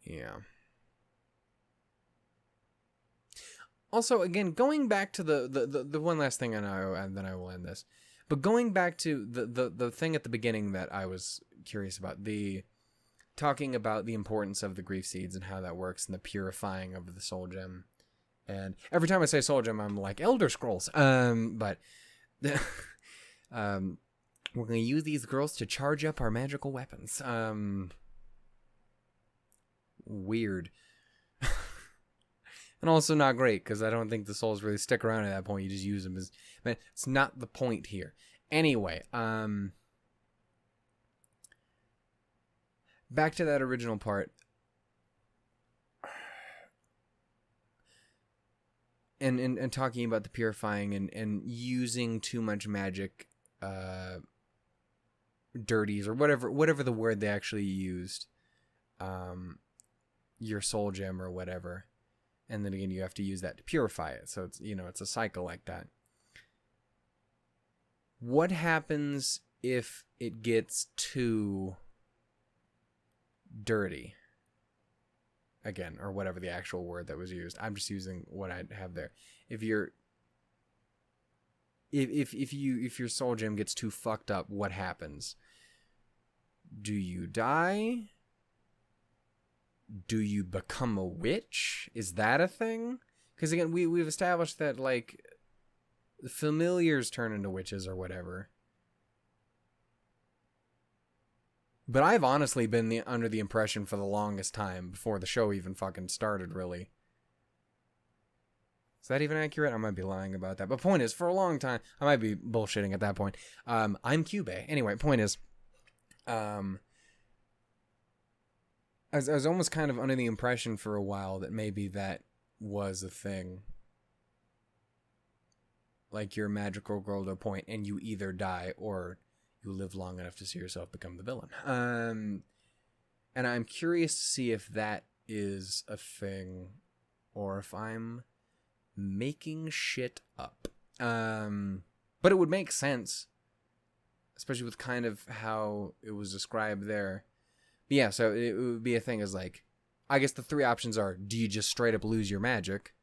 Yeah. Also, again, going back to the one last thing, and then I will end this. But going back to the thing at the beginning that I was curious about, the talking about the importance of the grief seeds and how that works and the purifying of the soul gem. And every time I say soul gem, I'm like Elder Scrolls. But we're gonna use these girls to charge up our magical weapons. Weird. And also not great, because I don't think the souls really stick around at that point. You just use them as... Man, it's not the point here. Anyway, back to that original part. And talking about the purifying and using too much magic dirties, or whatever the word they actually used. Your soul gem or whatever. And then again, you have to use that to purify it. So it's, it's a cycle like that. What happens if it gets too dirty? Again, or whatever the actual word that was used. I'm just using what I have there. If your soul gem gets too fucked up, what happens? Do you die? Do you become a witch? Is that a thing? Because again, we've established that, like, the familiars turn into witches or whatever. But I've honestly been under the impression for the longest time, before the show even fucking started, really. Is that even accurate? I might be lying about that. But point is, for a long time, I might be bullshitting at that point. I'm Kyuubey. Anyway, point is, I was almost kind of under the impression for a while that maybe that was a thing. Like, you're a magical girl to a point, and you either die or you live long enough to see yourself become the villain. And I'm curious to see if that is a thing, or if I'm making shit up. But it would make sense, especially with kind of how it was described there. But yeah, so it would be a thing as, like, I guess the three options are, do you just straight up lose your magic?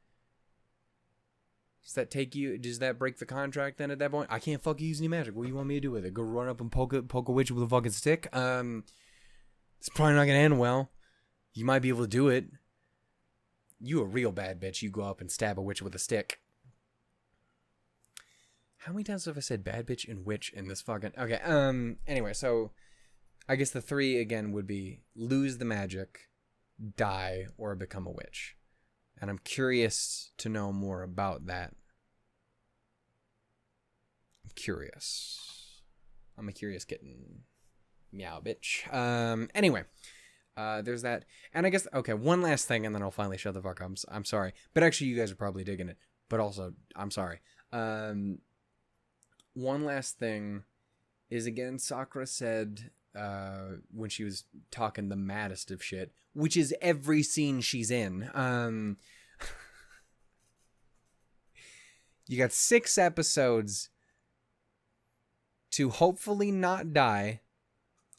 Does that break the contract then at that point? I can't fucking use any magic. What do you want me to do with it? Go run up and poke a witch with a fucking stick? It's probably not gonna end well. You might be able to do it. You a real bad bitch. You go up and stab a witch with a stick. How many times have I said bad bitch and witch in this fucking... Okay, anyway, so... I guess the three, again, would be lose the magic, die, or become a witch. And I'm curious to know more about that. I'm curious. I'm a curious kitten. Meow, bitch. Anyway, there's that. And I guess, okay, one last thing, and then I'll finally shut the fuck up. I'm sorry. But actually, you guys are probably digging it. But also, I'm sorry. One last thing is, again, Sakura said... when she was talking the maddest of shit, which is every scene she's in. You got 6 episodes to hopefully not die.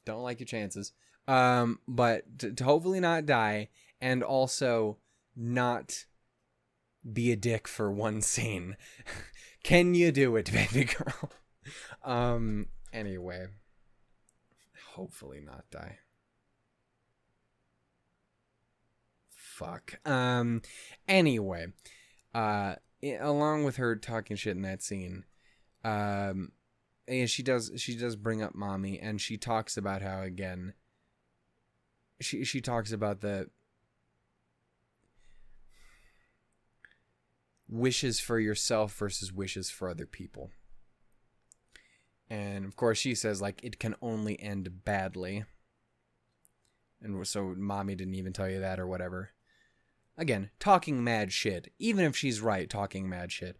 Don't like your chances. But to hopefully not die, and also not be a dick for one scene. Can you do it, baby girl? Anyway. Hopefully not die. Fuck. Anyway, along with her talking shit in that scene, and she does bring up Mami, and she talks about how, again, she talks about the wishes for yourself versus wishes for other people. And, of course, she says, like, it can only end badly. And so Mami didn't even tell you that or whatever. Again, talking mad shit. Even if she's right, talking mad shit.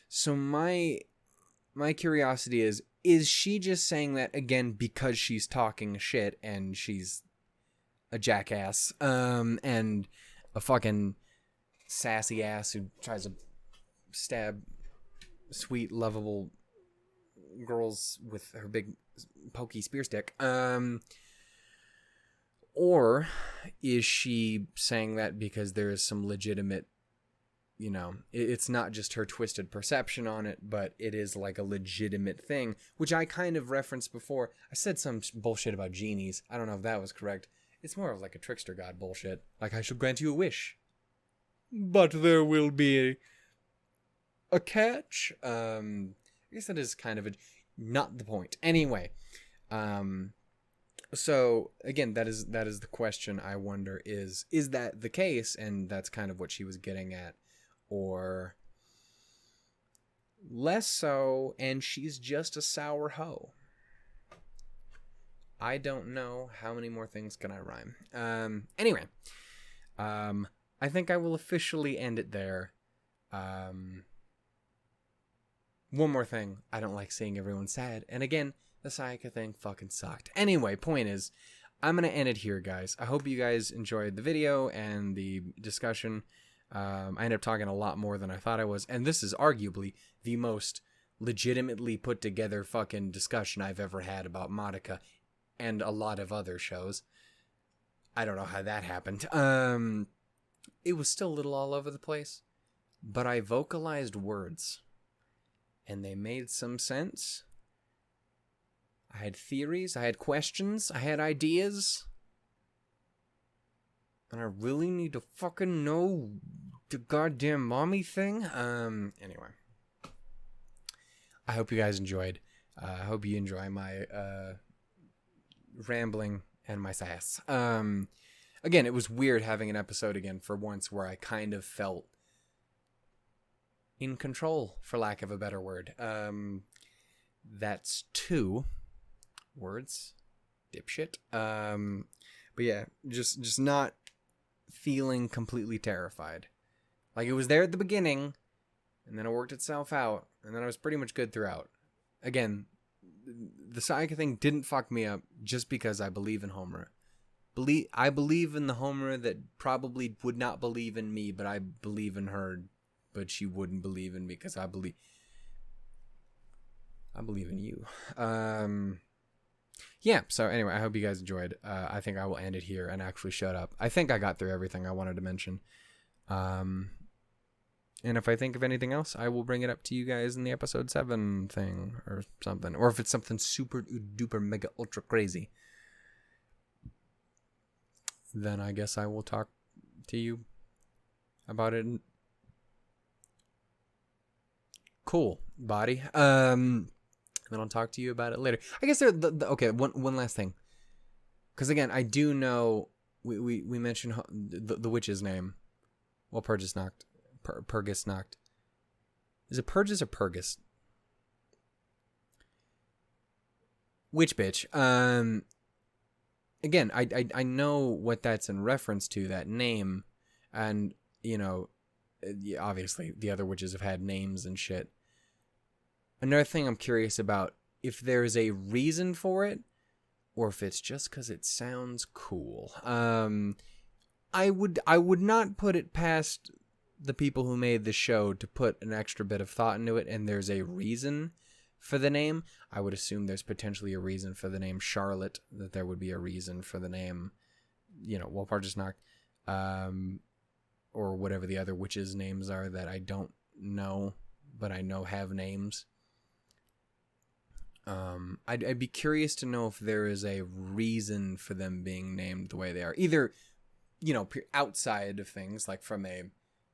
So my curiosity is she just saying that, again, because she's talking shit and she's a jackass and a fucking sassy ass who tries to stab sweet, lovable girls with her big pokey spear stick. Or is she saying that because there is some legitimate, you know, it's not just her twisted perception on it, but it is like a legitimate thing, which I kind of referenced before. I said some bullshit about genies. I don't know if that was correct. It's more of like a trickster god bullshit. Like, I shall grant you a wish, but there will be a catch. I guess that is kind of not the point. Anyway, so again, that is the question. I wonder, is that the case? And that's kind of what she was getting at. Or less so, and she's just a sour hoe. I don't know how many more things can I rhyme. Anyway, I think I will officially end it there. One more thing. I don't like seeing everyone sad. And again, the Sayaka thing fucking sucked. Anyway, point is, I'm going to end it here, guys. I hope you guys enjoyed the video and the discussion. I ended up talking a lot more than I thought I was, and this is arguably the most legitimately put together fucking discussion I've ever had about Madoka and a lot of other shows. I don't know how that happened. It was still a little all over the place, but I vocalized words, and they made some sense. I had theories, I had questions, I had ideas. And I really need to fucking know the goddamn mommy thing. Anyway. I hope you guys enjoyed. I hope you enjoy my rambling and my sass. Again, it was weird having an episode again for once where I kind of felt in control, for lack of a better word. That's 2 words. Dipshit. But yeah, just not feeling completely terrified. Like, it was there at the beginning, and then it worked itself out, and then I was pretty much good throughout. Again, the Sayaka thing didn't fuck me up just because I believe in Homer. I believe in the Homer that probably would not believe in me, but I believe in her, but she wouldn't believe in me because I believe in you. Yeah, so anyway, I hope you guys enjoyed. I think I will end it here and actually shut up. I think I got through everything I wanted to mention. And if I think of anything else, I will bring it up to you guys in the episode 7 thing or something. Or if it's something super duper mega ultra crazy, then I guess I will talk to you about it. Cool, body. Then I'll talk to you about it later. I guess okay, one last thing. Because again, I do know we mentioned the witch's name. Well, Purgis knocked. Purgis knocked. Is it Purgis or Purgis? Witch bitch. Again, I know what that's in reference to, that name, and you know, obviously the other witches have had names and shit. Another thing I'm curious about, if there's a reason for it, or if it's just because it sounds cool. I would not put it past the people who made the show to put an extra bit of thought into it, and there's a reason for the name. I would assume there's potentially a reason for the name Charlotte, that there would be a reason for the name, you know, Walpurgisnacht, or whatever the other witches' names are that I don't know, but I know have names. I'd be curious to know if there is a reason for them being named the way they are. Either, you know, outside of things, like from a,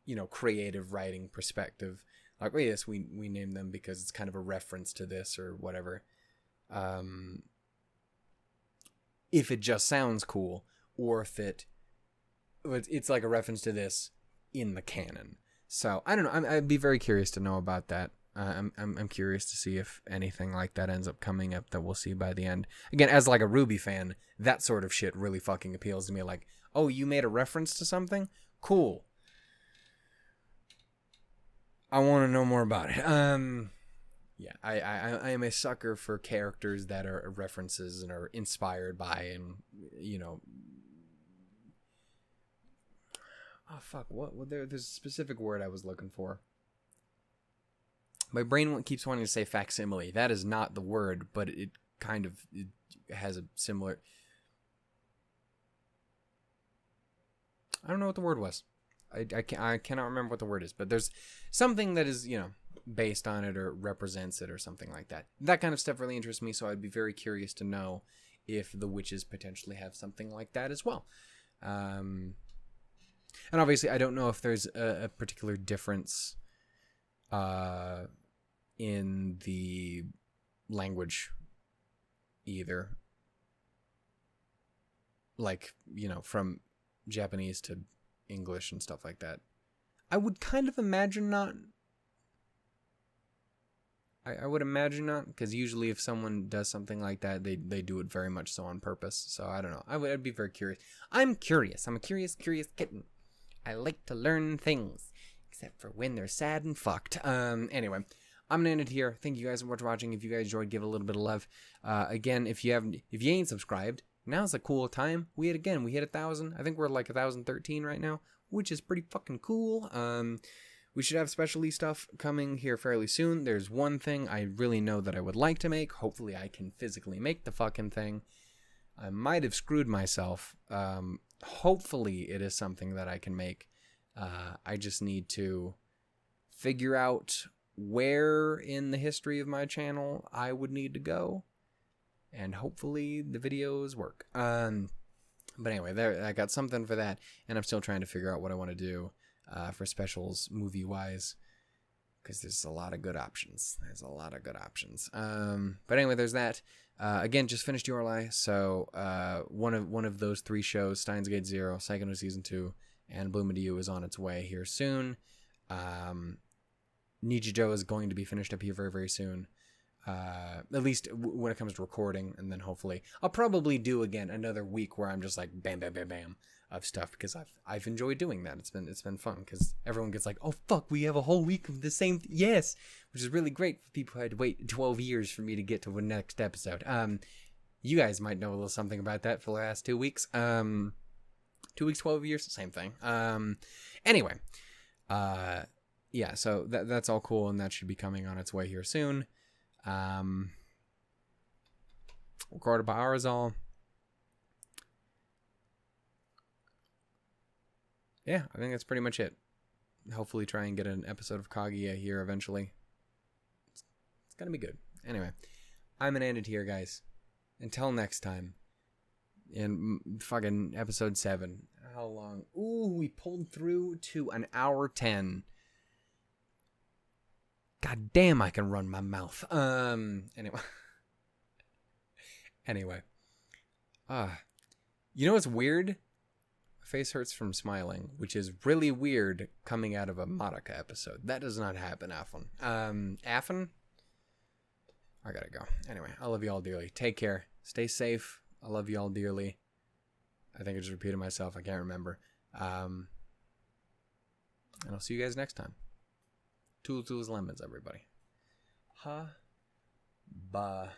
you know, creative writing perspective. Like, well, yes, we named them because it's kind of a reference to this or whatever. If it just sounds cool, or if it's like a reference to this in the canon. So, I don't know. I'd be very curious to know about that. I'm curious to see if anything like that ends up coming up that we'll see by the end. Again, as like a Ruby fan, that sort of shit really fucking appeals to me. Like, oh, you made a reference to something? Cool. I want to know more about it. Yeah, I am a sucker for characters that are references and are inspired by, and you know. Oh fuck! There's a specific word I was looking for. My brain keeps wanting to say facsimile. That is not the word, but it kind of has a similar. I don't know what the word was. I cannot remember what the word is, but there's something that is, based on it or represents it or something like that. That kind of stuff really interests me, so I'd be very curious to know if the witches potentially have something like that as well. And obviously, I don't know if there's a particular difference in the language either. Like, from Japanese to English and stuff like that. I would kind of imagine not. I would imagine not, because usually if someone does something like that, they do it very much so on purpose. So I don't know. I'd be very curious. I'm curious. I'm a curious kitten. I like to learn things, except for when they're sad and fucked. Anyway, I'm gonna end it here. Thank you guys so much for watching. If you guys enjoyed, give it a little bit of love. Again, if you ain't subscribed, now's a cool time. We hit 1,000. I think we're like 1,013 right now, which is pretty fucking cool. We should have specialty stuff coming here fairly soon. There's one thing I really know that I would like to make. Hopefully I can physically make the fucking thing. I might have screwed myself. Hopefully it is something that I can make. I just need to figure out where in the history of my channel I would need to go. And hopefully the videos work. But anyway, I got something for that. And I'm still trying to figure out what I want to do for specials movie-wise. Because there's a lot of good options. But anyway, there's that. Again, just finished URLI. So one of those 3 shows, Steins Gate 0, Psycho Season 2, and Bloom into You is on its way here soon. Nichijou is going to be finished up here very, very soon. At least when it comes to recording, and then hopefully I'll probably do again another week where I'm just like bam bam bam bam of stuff, because I've enjoyed doing that. It's been fun, because everyone gets like, oh fuck, we have a whole week of the same yes, which is really great for people who had to wait 12 years for me to get to the next episode. You guys might know a little something about that for the last 2 weeks. 2 weeks, 12 years, same thing. Anyway, yeah, so that's all cool, and that should be coming on its way here soon. Recorded by Arizal. Yeah, I think that's pretty much it. Hopefully try and get an episode of Kaguya here eventually. It's gonna be good. Anyway, I'm gonna end it here, guys. Until next time. In fucking episode 7. How long? Ooh, we pulled through to 1:10. God damn, I can run my mouth. Anyway. Anyway. You know what's weird? My face hurts from smiling, which is really weird coming out of a Madoka episode. That does not happen often. Often? I gotta go. Anyway, I love you all dearly. Take care. Stay safe. I love you all dearly. I think I just repeated myself. I can't remember. And I'll see you guys next time. Tools, lemons, everybody. Ha. Ba.